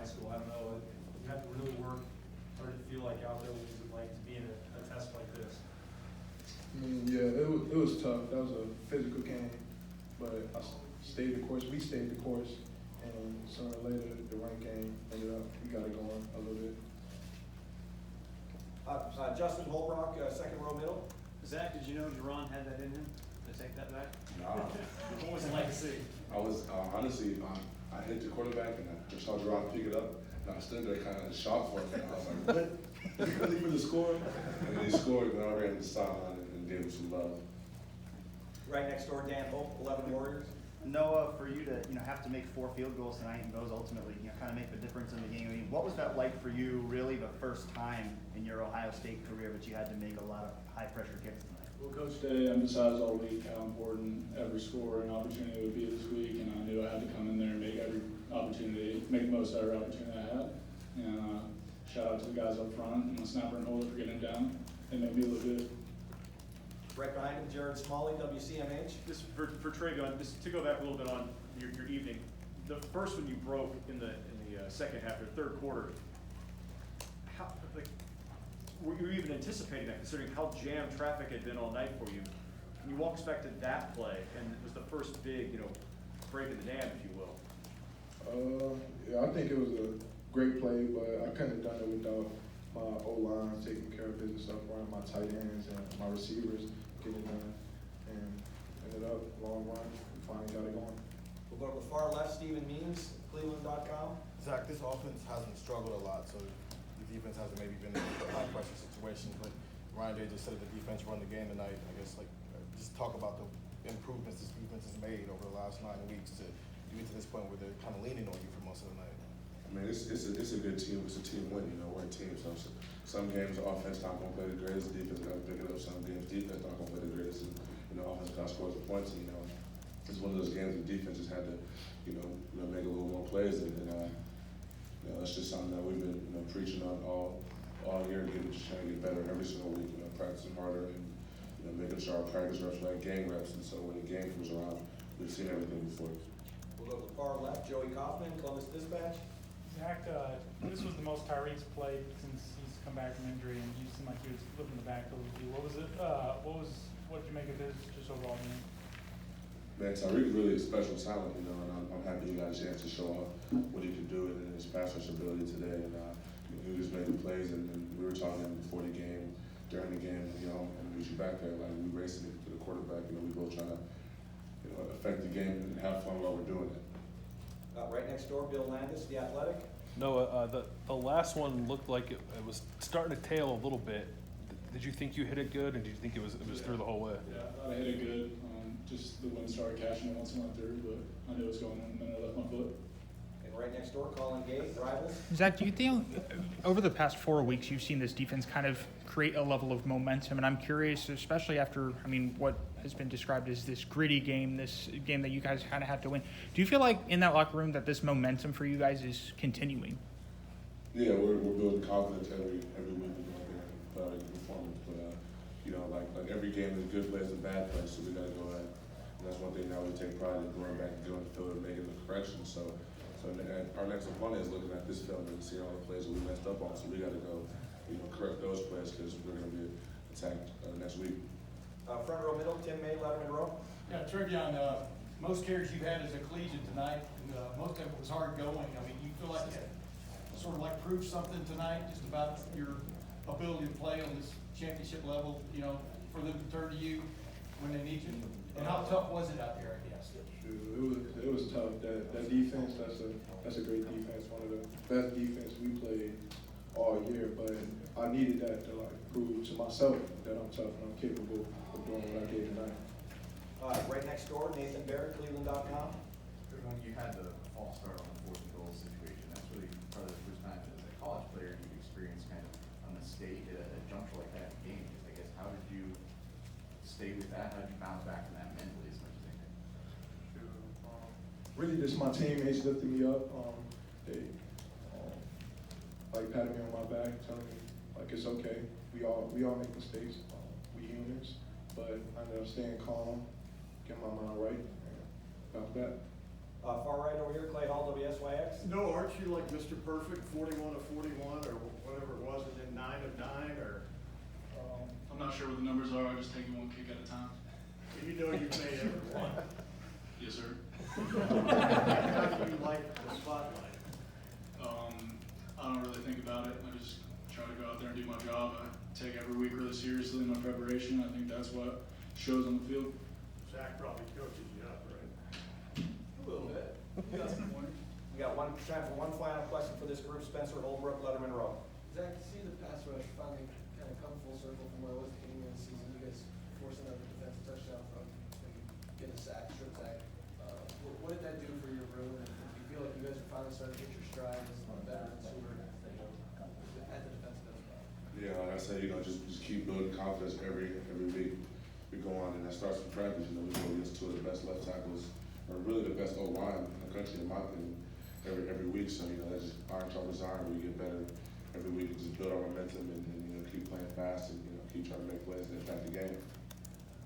high school. I don't know, you have to really work hard to feel like out there. What was it like to be in a test like this? Yeah, it was tough. That was a physical game, but I stayed the course. We stayed the course, and sooner or later, the rank game ended up, we got it going a little bit. Justin Holbrook, second row middle. Zach, did you know Jerron had that in him to take that back? Nah. What was it like to see? I was honestly, I hit the quarterback and I saw Jerron pick it up, and I stood there kind of shocked for a minute. I was like, what? Is he really for the score? And then he scored, and I ran to the sideline and gave him some love. Right next door, Dan Hope, 11 Warriors. Noah, for you to have to make 4 field goals tonight and those ultimately kind of make the difference in the game. I mean, what was that like for you? Really, the first time in your Ohio State career that you had to make a lot of high pressure kicks tonight. Well, Coach Day emphasized all week how important every score and opportunity would be this week, and I knew I had to come in there and make every opportunity, make the most of every opportunity I had. And shout out to the guys up front and the snapper and holder for getting it down. They made me look good. Right behind him, Jared Smalley, WCMH. Just for TreVeyon, just to go back a little bit on your evening, the first one you broke in the second half or third quarter, how, like, were you even anticipating that, considering how jammed traffic had been all night for you? Can you walk us back to that play, and it was the first big, break in the dam, if you will? Yeah, I think it was a great play, but I couldn't have done it without my O-line taking care of business up front, my tight ends and my receivers getting it done, and ended up long run. We finally got it going. We'll go to the far left, Stephen Means, Cleveland.com. Zach, this offense hasn't struggled a lot, so the defense hasn't maybe been in a high pressure situation. But Ryan Day just said the defense run the game tonight. I guess just talk about the improvements this defense has made over the last 9 weeks to get to this point where they're kind of leaning on you for most of the night. I mean, it's a good team. It's a team win. We're a team. So some games the offense not going to play the greatest. Defense got to pick it up. Some games defense not going to play the greatest. And offense got to score the points. And, it's one of those games where defense just had to make a little more plays. And it's just something that we've been preaching on all year. Just trying to get better every single week. Practicing harder and making sure our practice reps are like game reps. And so when the game comes around, we've seen everything before. We'll go to the far left, Joey Kaufman, Columbus Dispatch. Zach, this was the most Tyreek's played since he's come back from injury, and you seemed like he was flipping the backfield with you. What was it? What did you make of his just overall game? Man, Tyreek's really a special talent, and I'm happy he got a chance to show off what he could do and his pass rush ability today. And he just made the plays, and we were talking before the game, during the game, and we shoot back there like we racing it to the quarterback. We both trying to affect the game and have fun while we're doing it. Right next door, Bill Landis, The Athletic. No, the last one looked like it was starting to tail a little bit. Did you think you hit it good, and did you think it was through the whole way? Yeah, I thought I hit it good. Just the wind started catching it once it went through, but I knew it was going in, and then I left my foot. And right next door, Colin Gay, Rivals. Zach, do you think over the past 4 weeks you've seen this defense kind of create a level of momentum? And I'm curious, especially after, what has been described as this gritty game, this game that you guys kind of have to win. Do you feel like in that locker room that this momentum for you guys is continuing? Yeah, we're building confidence every week we go out there and put out a good performance. But like every game is good plays and bad plays, so we got to go ahead. And that's one thing now we take pride in, going back and going to the field and making the corrections. So our next opponent is looking at this film and seeing all the plays that we messed up on. So we got to go, correct those plays because we're going to be attacked next week. Front row middle, Tim May, Letterman row. Yeah, TreVeyon, most carries you've had as a collegiate tonight, and most of it was hard going. You feel like you sort of proved something tonight, just about your ability to play on this championship level, for them to turn to you when they need you? And how tough was it out there, I guess? It was tough. That defense, that's a great defense. One of the best defense we played all year. But I needed that to prove to myself that I'm tough and I'm capable of doing what I did tonight. Right next door, Nathan Barrett, Cleveland.com. When you had the false start on the 4th and goal situation, that's really probably the first time as a college player you've experienced kind of a mistake at a juncture like that in games. I guess, how did you stay with that? How did you bounce back from that mentally as much as anything? Really, just my teammates lifting me up. They patting me on my back, telling me it's okay. We all make mistakes. We humans, but I ended up staying calm, getting my mind right, and bounce back. Far right over here, Clay Hall, WSYX. No, aren't you like Mr. Perfect, 41 of 41, or whatever it was, and then 9 of 9, or? I'm not sure what the numbers are, I just take it one kick at a time. You know you've made every one. Yes, sir. How do you like the spotlight? I don't really think about it. I just try to go out there and do my job. I take every week really seriously in my preparation. I think that's what shows on the field. Zach probably coaches you up, right? A little bit. We got time for one final question for this group. Spencer Holbrook, Letterman Row. Zach, to see the pass rush finally kind of come full circle from where it was at the beginning of the season, you guys forcing another defensive touchdown from getting a sack, strip sack. What did that do for your room? And do you feel like you guys are finally starting to get your stride as veterans who are at the defensive end spot? Yeah, like I said, just keep building confidence every week we go on, and that starts with practice. We go against two of the best left tackles, or really the best O-line in the country, in my opinion, every week. So, that's just iron sharpens iron. We get better every week. Just build our momentum and keep playing fast and, keep trying to make plays and impact the game.